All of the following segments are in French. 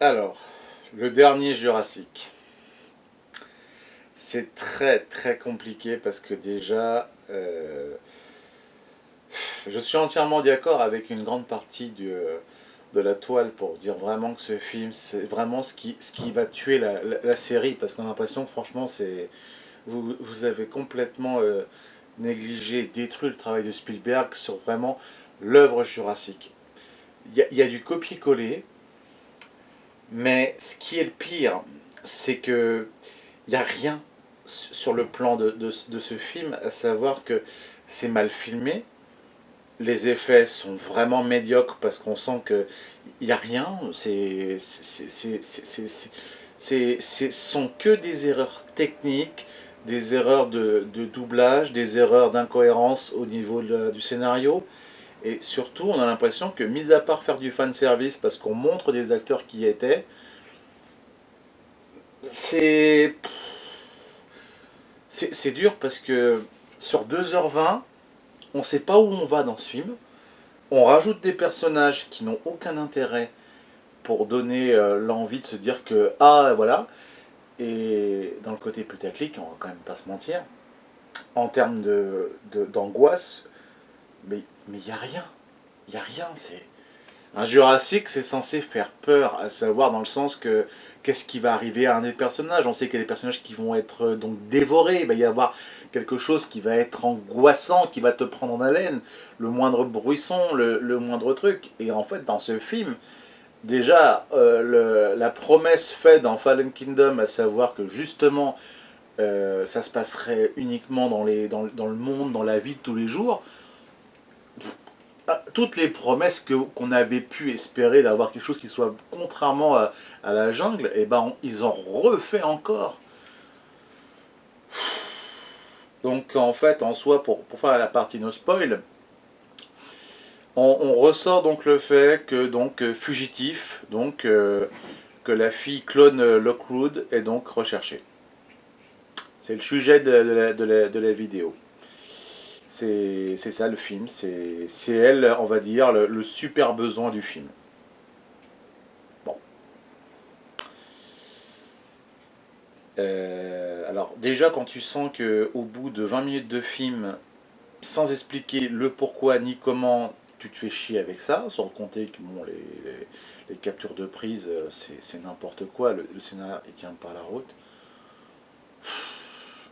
Alors, le dernier Jurassic. C'est très très compliqué parce que déjà, je suis entièrement d'accord avec une grande partie de la toile pour dire vraiment que ce film, c'est vraiment ce qui va tuer la série parce qu'on a l'impression que franchement, vous avez complètement négligé et détruit le travail de Spielberg sur vraiment l'œuvre Jurassic. Il y a du copier-coller, mais ce qui est le pire, c'est que il n'y a rien sur le plan de ce film, à savoir que c'est mal filmé, les effets sont vraiment médiocres parce qu'on sent qu'il n'y a rien, ce sont que des erreurs techniques, des erreurs de doublage, des erreurs d'incohérence au niveau du scénario, et surtout on a l'impression que, mis à part faire du fan service parce qu'on montre des acteurs qui y étaient, c'est c'est dur parce que sur 2h20, on ne sait pas où on va dans ce film. On rajoute des personnages qui n'ont aucun intérêt pour donner l'envie de se dire que, ah voilà. Et dans le côté putaclic, on va quand même pas se mentir, en termes d'angoisse, mais il n'y a rien. Il n'y a rien. Un Jurassic, c'est censé faire peur, à savoir dans le sens que qu'est-ce qui va arriver à un des personnages. On sait qu'il y a des personnages qui vont être donc dévorés, il va y avoir quelque chose qui va être angoissant, qui va te prendre en haleine, le moindre bruisson, le moindre truc. Et en fait, dans ce film, déjà, la promesse faite dans Fallen Kingdom, à savoir que justement, ça se passerait uniquement dans le monde, dans la vie de tous les jours, toutes les promesses qu'on avait pu espérer d'avoir quelque chose qui soit contrairement à la jungle, et ben ils ont refait encore. Donc en fait, en soi, pour faire la partie no spoil, on ressort donc le fait que donc fugitif, donc que la fille clone Lockwood est donc recherchée. C'est le sujet de la vidéo. C'est ça le film, c'est elle, on va dire, le super besoin du film. Bon. Alors déjà quand tu sens que au bout de 20 minutes de film, sans expliquer le pourquoi ni comment, tu te fais chier avec ça, sans compter que bon, les captures de prise, c'est n'importe quoi, le scénario il tient pas la route.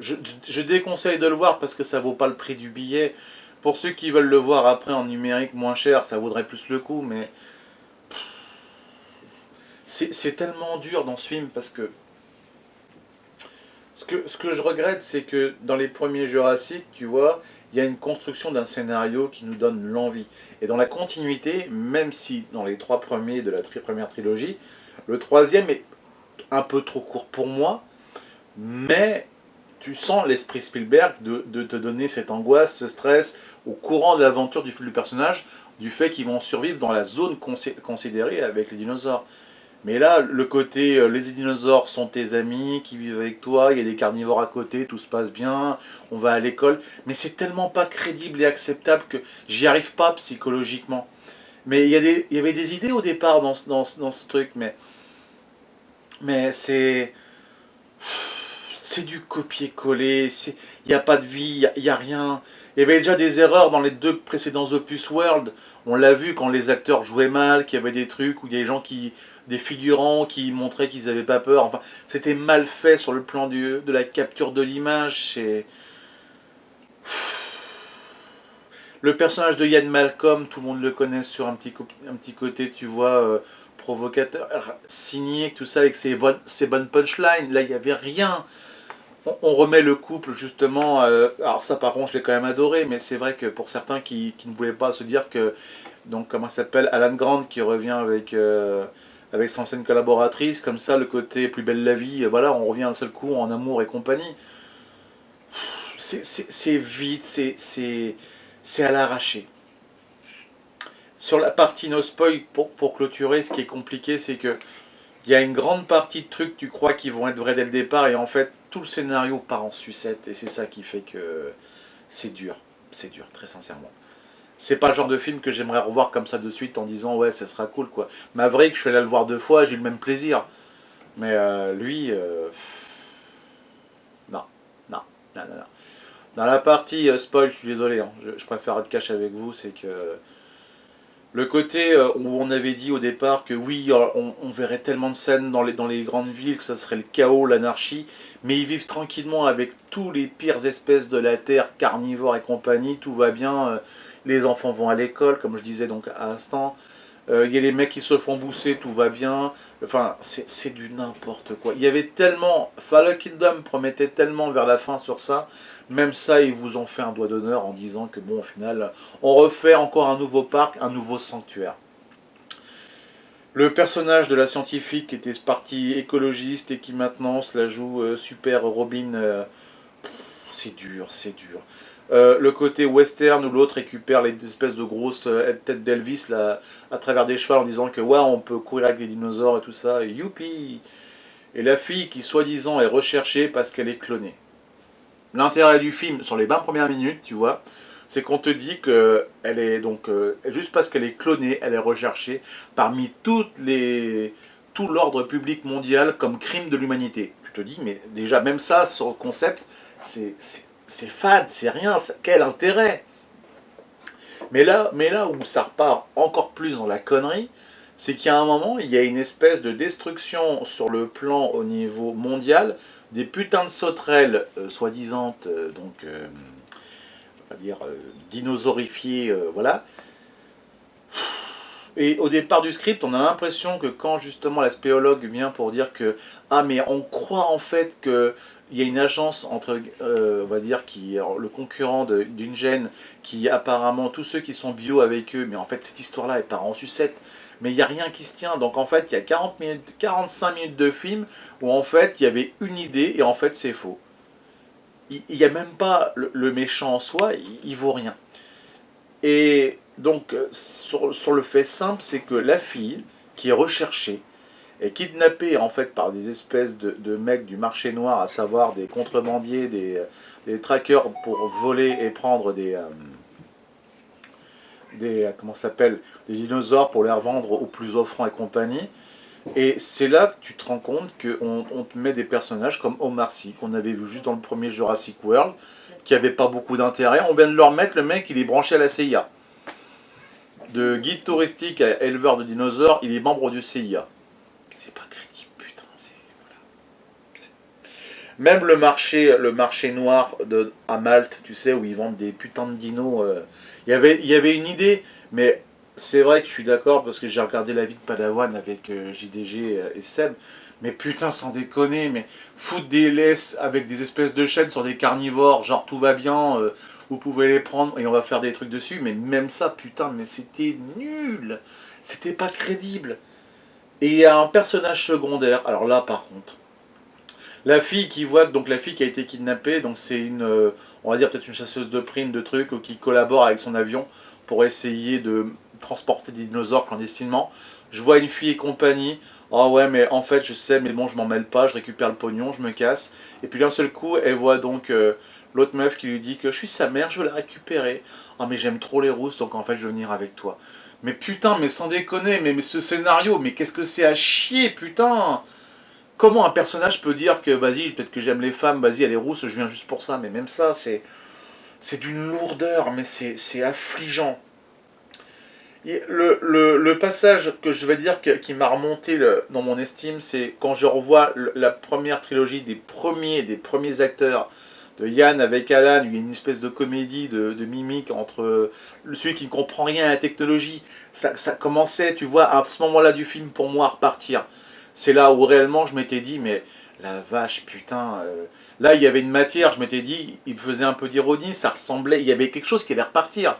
Je déconseille de le voir parce que ça vaut pas le prix du billet. Pour ceux qui veulent le voir après en numérique moins cher, ça vaudrait plus le coup, mais c'est tellement dur dans ce film parce que ce que je regrette, c'est que dans les premiers Jurassic, tu vois, il y a une construction d'un scénario qui nous donne l'envie. Et dans la continuité, même si dans les trois premiers de la première trilogie, le troisième est un peu trop court pour moi, mais tu sens l'esprit Spielberg de te donner cette angoisse, ce stress au courant de l'aventure du personnage, du fait qu'ils vont survivre dans la zone considérée avec les dinosaures. Mais là, le côté les dinosaures sont tes amis qui vivent avec toi, il y a des carnivores à côté, tout se passe bien, on va à l'école, mais c'est tellement pas crédible et acceptable que j'y arrive pas psychologiquement. Mais il y avait des idées au départ dans ce truc, mais c'est du copier-coller, il n'y a pas de vie, il n'y a rien. Il y avait déjà des erreurs dans les deux précédents Opus World. On l'a vu quand les acteurs jouaient mal, qu'il y avait des trucs où il y a des figurants qui montraient qu'ils n'avaient pas peur. Enfin, c'était mal fait sur le plan de la capture de l'image. Le personnage de Ian Malcolm, tout le monde le connaît sur un petit côté, tu vois, provocateur, cynique, tout ça, avec ses bonnes punchlines. Là, il n'y avait rien. On remet le couple justement, alors ça par contre je l'ai quand même adoré, mais c'est vrai que pour certains qui ne voulaient pas se dire que, donc comment ça s'appelle, Alan Grant qui revient avec son ancienne collaboratrice, comme ça le côté plus belle la vie, voilà, on revient d'un seul coup en amour et compagnie. C'est vite, c'est à l'arraché. Sur la partie no spoil, pour clôturer, ce qui est compliqué, c'est que il y a une grande partie de trucs que tu crois qui vont être vrais dès le départ et en fait tout le scénario part en sucette et c'est ça qui fait que c'est dur, très sincèrement. c'est pas le genre de film que j'aimerais revoir comme ça de suite en disant ouais, ça sera cool quoi. Maverick, je suis allé le voir 2 fois, j'ai eu le même plaisir. Mais lui, non, non, non, non, non. Dans la partie spoil, je suis désolé, hein, je préfère être cash avec vous, c'est que le côté où on avait dit au départ que oui, on verrait tellement de scènes dans les grandes villes, que ça serait le chaos, l'anarchie, mais ils vivent tranquillement avec tous les pires espèces de la Terre, carnivores et compagnie, tout va bien, les enfants vont à l'école, comme je disais donc à l'instant, il y a les mecs qui se font bousser, tout va bien, enfin c'est du n'importe quoi. Il y avait tellement, Fallen Kingdom promettait tellement vers la fin sur ça, même ça ils vous ont fait un doigt d'honneur en disant que bon au final on refait encore un nouveau parc, un nouveau sanctuaire. Le personnage de la scientifique qui était parti écologiste et qui maintenant se la joue super Robin, c'est dur, c'est dur. Le côté western où l'autre récupère les espèces de grosses têtes d'Elvis là, à travers des chevals en disant que ouais on peut courir avec des dinosaures et tout ça, et youpi. Et la fille qui soi-disant est recherchée parce qu'elle est clonée. L'intérêt du film sur les 20 premières minutes, tu vois, c'est qu'on te dit que elle est donc juste parce qu'elle est clonée, elle est recherchée parmi tout l'ordre public mondial comme crime de l'humanité. Tu te dis mais déjà même ça sur le concept, c'est fade, c'est rien, quel intérêt. Mais là où ça repart encore plus dans la connerie, c'est qu'il y a un moment, il y a une espèce de destruction sur le plan au niveau mondial, des putains de sauterelles, soi-disant, on va dire, dinosaurifiées, voilà. Et au départ du script, on a l'impression que quand justement la spéologue vient pour dire que ah mais on croit en fait que il y a une agence entre on va dire qui le concurrent d'une gène qui apparemment tous ceux qui sont bio avec eux, mais en fait cette histoire là elle part en sucette, mais il n'y a rien qui se tient. Donc en fait il y a 40 minutes, 45 minutes de film où en fait il y avait une idée et en fait c'est faux. Il n'y a même pas le méchant en soi, il vaut rien. Et donc, sur le fait simple, c'est que la fille, qui est recherchée, est kidnappée en fait par des espèces de mecs du marché noir, à savoir des contrebandiers, des trackers pour voler et prendre comment ça s'appelle, des dinosaures pour les revendre aux plus offrants et compagnie. Et c'est là que tu te rends compte qu'on te met des personnages comme Omar Sy, qu'on avait vu juste dans le premier Jurassic World, qui n'avait pas beaucoup d'intérêt. On vient de leur mettre le mec, il est branché à la CIA. De guide touristique à éleveur de dinosaures, il est membre du CIA. C'est pas crédible, putain. Même le marché noir à Malte, tu sais, où ils vendent des putains de dinos. Il y avait une idée, mais c'est vrai que je suis d'accord parce que j'ai regardé La vie de Padawan avec JDG et Seb. Mais putain, sans déconner, mais foutre des laisses avec des espèces de chaînes sur des carnivores, genre tout va bien, vous pouvez les prendre et on va faire des trucs dessus. Mais même ça, putain, mais c'était nul. C'était pas crédible. Et il y a un personnage secondaire, alors là par contre, la fille qui voit, donc la fille qui a été kidnappée, donc c'est une, on va dire peut-être une chasseuse de primes, de trucs, ou qui collabore avec son avion pour essayer de transporter des dinosaures clandestinement. Je vois une fille et compagnie, oh ouais mais en fait je sais mais bon je m'en mêle pas, je récupère le pognon, je me casse. Et puis d'un seul coup elle voit donc l'autre meuf qui lui dit que je suis sa mère, je veux la récupérer. Oh mais j'aime trop les rousses donc en fait je veux venir avec toi. Mais putain mais sans déconner, mais ce scénario, mais qu'est-ce que c'est à chier putain. Comment un personnage peut dire que vas-y, peut-être que j'aime les femmes, vas-y, elle est rousse, je viens juste pour ça. Mais même ça, c'est d'une lourdeur, mais c'est affligeant. Et le passage que je vais dire qui m'a remonté dans mon estime, c'est quand je revois la première trilogie des premiers acteurs de Yann avec Alan, il y a une espèce de comédie de mimique entre celui qui ne comprend rien à la technologie. Ça commençait, tu vois, à ce moment-là du film, pour moi, à repartir. C'est là où réellement je m'étais dit, mais la vache, putain. Là, il y avait une matière, je m'étais dit, il faisait un peu d'ironie, ça ressemblait, il y avait quelque chose qui allait repartir.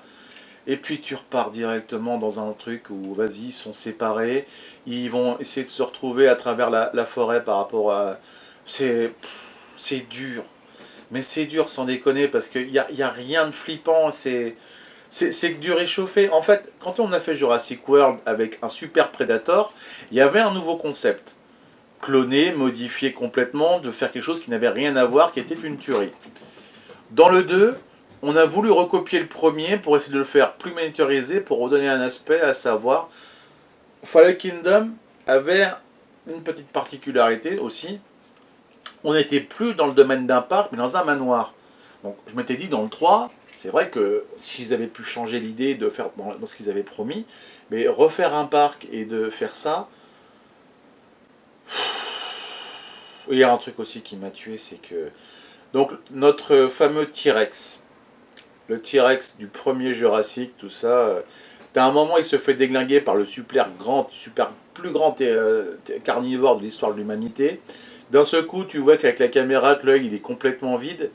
Et puis tu repars directement dans un truc où, vas-y, ils sont séparés, ils vont essayer de se retrouver à travers la forêt par rapport à... C'est dur. Mais c'est dur sans déconner parce qu'il y a rien de flippant, c'est que du réchauffé. En fait, quand on a fait Jurassic World avec un super Predator, il y avait un nouveau concept. Cloner, modifier complètement, de faire quelque chose qui n'avait rien à voir, qui était une tuerie. Dans le 2, On a voulu recopier le premier pour essayer de le faire plus miniaturisé, pour redonner un aspect, à savoir, Fallen Kingdom avait une petite particularité aussi. On n'était plus dans le domaine d'un parc, mais dans un manoir. Donc je m'étais dit dans le 3, c'est vrai que s'ils avaient pu changer l'idée de faire dans ce qu'ils avaient promis, mais refaire un parc et de faire ça, il y a un truc aussi qui m'a tué, c'est que... Donc notre fameux T-Rex, le T-Rex du premier Jurassic, tout ça, t'as un moment il se fait déglinguer par le plus grand carnivore de l'histoire de l'humanité. D'un seul coup, tu vois qu'avec la caméra, que l'œil il est complètement vide,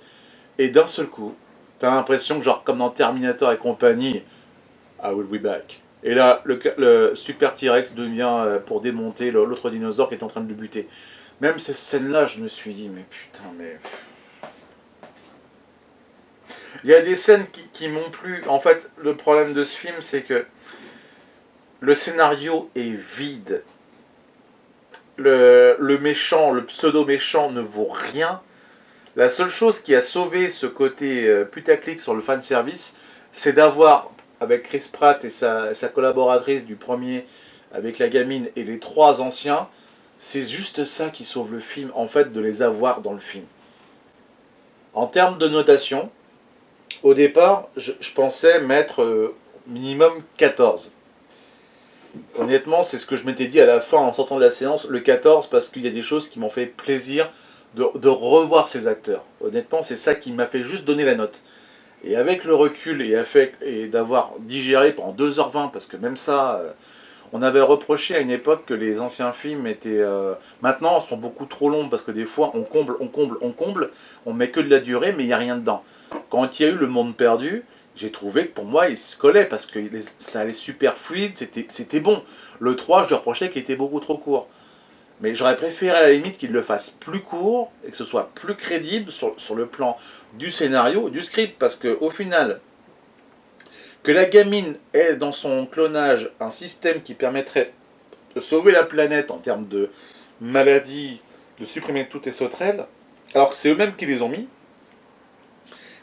et d'un seul coup, t'as l'impression que genre comme dans Terminator et compagnie, I will be back. Et là, le super T-Rex devient pour démonter l'autre dinosaure qui est en train de le buter. Même cette scène-là, je me suis dit, mais putain, mais... Il y a des scènes qui m'ont plu. En fait, le problème de ce film, c'est que le scénario est vide. Le méchant, le pseudo-méchant ne vaut rien. La seule chose qui a sauvé ce côté putaclic sur le fanservice, c'est d'avoir, avec Chris Pratt et sa collaboratrice du premier, avec la gamine et les 3 anciens, c'est juste ça qui sauve le film, en fait, de les avoir dans le film. En termes de notation, au départ, je pensais mettre minimum 14. Honnêtement, c'est ce que je m'étais dit à la fin en sortant de la séance, le 14, parce qu'il y a des choses qui m'ont fait plaisir de revoir ces acteurs. Honnêtement, c'est ça qui m'a fait juste donner la note. Et avec le recul et d'avoir digéré pendant 2h20, parce que même ça, on avait reproché à une époque que les anciens films étaient... maintenant, sont beaucoup trop longs, parce que des fois, on comble, on met que de la durée, mais il n'y a rien dedans. Quand il y a eu Le Monde Perdu, j'ai trouvé que pour moi, il se collait, parce que ça allait super fluide, c'était bon. Le 3, je lui reprochais qu'il était beaucoup trop court. Mais j'aurais préféré à la limite qu'il le fasse plus court et que ce soit plus crédible sur le plan du scénario, du script, parce qu'au final, que la gamine ait dans son clonage un système qui permettrait de sauver la planète en termes de maladie, de supprimer toutes les sauterelles, alors que c'est eux-mêmes qui les ont mis,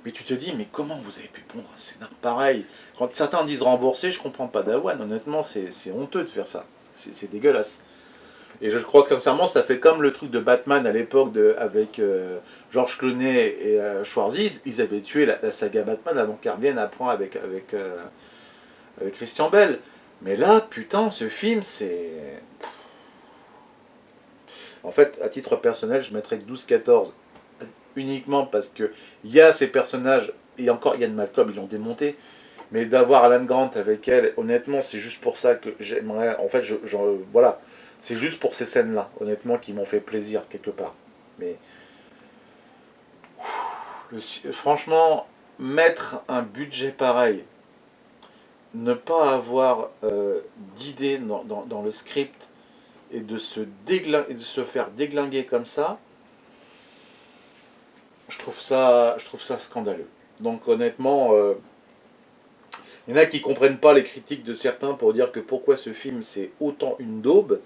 mais tu te dis, mais comment vous avez pu pondre un scénar pareil? Quand certains disent rembourser, je comprends pas Dawan, honnêtement, c'est honteux de faire ça. C'est dégueulasse. Et je crois que sincèrement, ça fait comme le truc de Batman à l'époque avec George Clooney et Schwarzy. Ils avaient tué la saga Batman avant qu'elle revienne après avec Christian Bale. Mais là, putain, ce film, c'est... En fait, à titre personnel, je mettrais 12-14. Uniquement parce que il y a ces personnages, et encore Ian Malcolm, ils l'ont démonté. Mais d'avoir Alan Grant avec elle, honnêtement, c'est juste pour ça que j'aimerais... En fait, voilà. C'est juste pour ces scènes-là, honnêtement, qui m'ont fait plaisir quelque part. Mais franchement, mettre un budget pareil, ne pas avoir d'idée dans le script et de se faire déglinguer comme ça, je trouve ça scandaleux. Donc honnêtement, il y en a qui comprennent pas les critiques de certains pour dire que pourquoi ce film c'est autant une daube.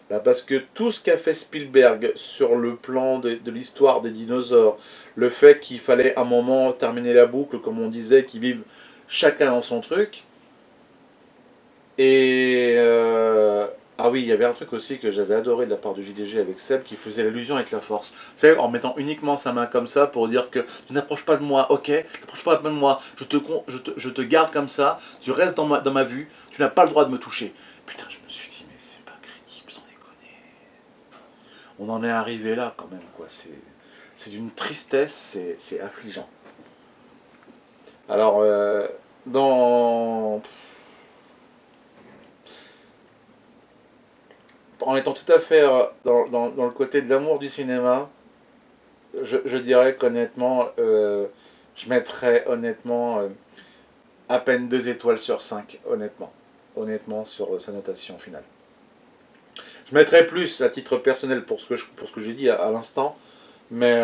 Bah parce que tout ce qu'a fait Spielberg sur le plan de l'histoire des dinosaures, le fait qu'il fallait un moment terminer la boucle, comme on disait, qu'ils vivent chacun dans son truc. Et ah oui, il y avait un truc aussi que j'avais adoré de la part de JDG avec Seb qui faisait l'allusion avec la force. C'est en mettant uniquement sa main comme ça pour dire que tu n'approches pas de moi, ok, tu n'approches pas de moi, je te garde comme ça, tu restes dans ma vue, tu n'as pas le droit de me toucher. Putain, je me suis dit, mais c'est pas crédible, sans déconner. On en est arrivé là quand même, quoi. C'est d'une tristesse, c'est affligeant. Alors, en étant tout à fait dans le côté de l'amour du cinéma, je dirais qu'honnêtement, je mettrais honnêtement à peine 2 étoiles sur 5, honnêtement sur sa notation finale. Je mettrais plus à titre personnel pour ce que j'ai dit à l'instant, mais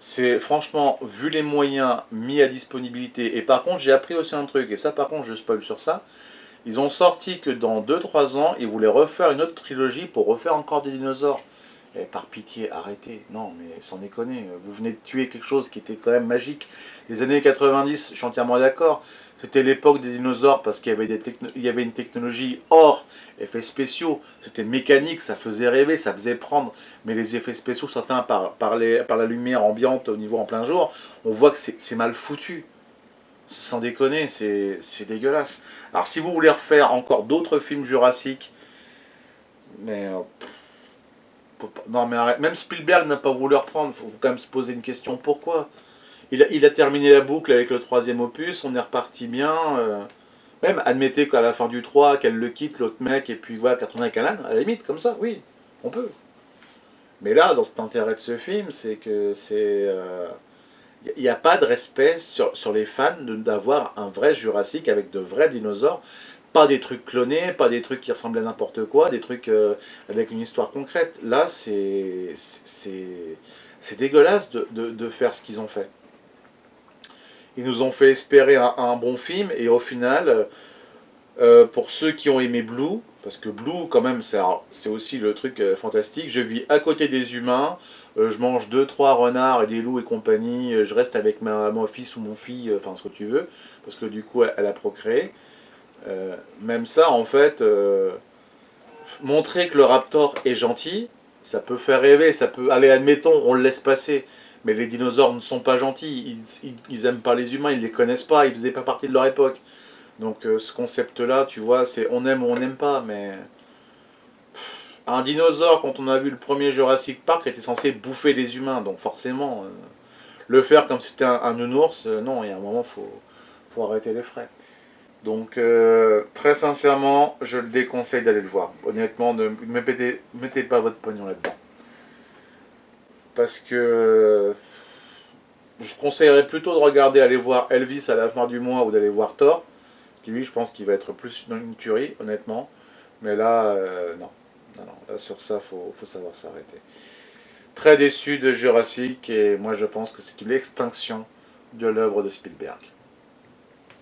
c'est franchement, vu les moyens mis à disponibilité, et par contre j'ai appris aussi un truc, et ça par contre je spoil sur ça, ils ont sorti que dans 2-3 ans, ils voulaient refaire une autre trilogie pour refaire encore des dinosaures. Eh, par pitié, arrêtez. Non, mais sans déconner. Vous venez de tuer quelque chose qui était quand même magique. Les années 90, je suis entièrement d'accord. C'était l'époque des dinosaures parce qu'il y avait, il y avait une technologie hors effets spéciaux. C'était mécanique, ça faisait rêver, ça faisait prendre. Mais les effets spéciaux, certains par la lumière ambiante au niveau en plein jour, on voit que c'est mal foutu. Sans déconner, c'est dégueulasse. Alors si vous voulez refaire encore d'autres films jurassiques, mais non mais arrête. Même Spielberg n'a pas voulu reprendre. Faut quand même se poser une question. Pourquoi il a terminé la boucle avec le troisième opus. On est reparti bien. Même admettez qu'à la fin du 3, qu'elle le quitte, l'autre mec, et puis voilà, qu'elle retourne avec Alan. À la limite, comme ça, oui, on peut. Mais là, dans cet intérêt de ce film, c'est que c'est... il n'y a pas de respect sur les fans d'avoir un vrai Jurassique avec de vrais dinosaures. Pas des trucs clonés, pas des trucs qui ressemblent à n'importe quoi, des trucs avec une histoire concrète. Là, c'est dégueulasse de faire ce qu'ils ont fait. Ils nous ont fait espérer un bon film, et au final, pour ceux qui ont aimé Blue, parce que Blue, quand même, c'est aussi le truc fantastique. Je vis à côté des humains, je mange deux trois renards et des loups et compagnie, je reste avec mon fils ou mon fille, enfin ce que tu veux, parce que du coup, elle a procréé. Même ça, en fait, montrer que le raptor est gentil, ça peut faire rêver, ça peut... Allez, admettons, on le laisse passer. Mais les dinosaures ne sont pas gentils, ils aiment pas les humains, ils les connaissent pas, ils faisaient pas partie de leur époque. Donc ce concept-là, tu vois, c'est on aime ou on n'aime pas, mais... Un dinosaure, quand on a vu le premier Jurassic Park, était censé bouffer les humains, donc forcément, le faire comme si c'était un nounours, non, il y a un moment, faut arrêter les frais. Donc, très sincèrement, je le déconseille d'aller le voir. Honnêtement, ne mettez pas votre pognon là-dedans. Parce que je conseillerais plutôt de regarder, aller voir Elvis à la fin du mois ou d'aller voir Thor. Qui lui, je pense qu'il va être plus une tuerie, honnêtement. Mais là, non. Non, non. Là, sur ça, faut savoir s'arrêter. Très déçu de Jurassic, et moi je pense que c'est une extinction de l'œuvre de Spielberg.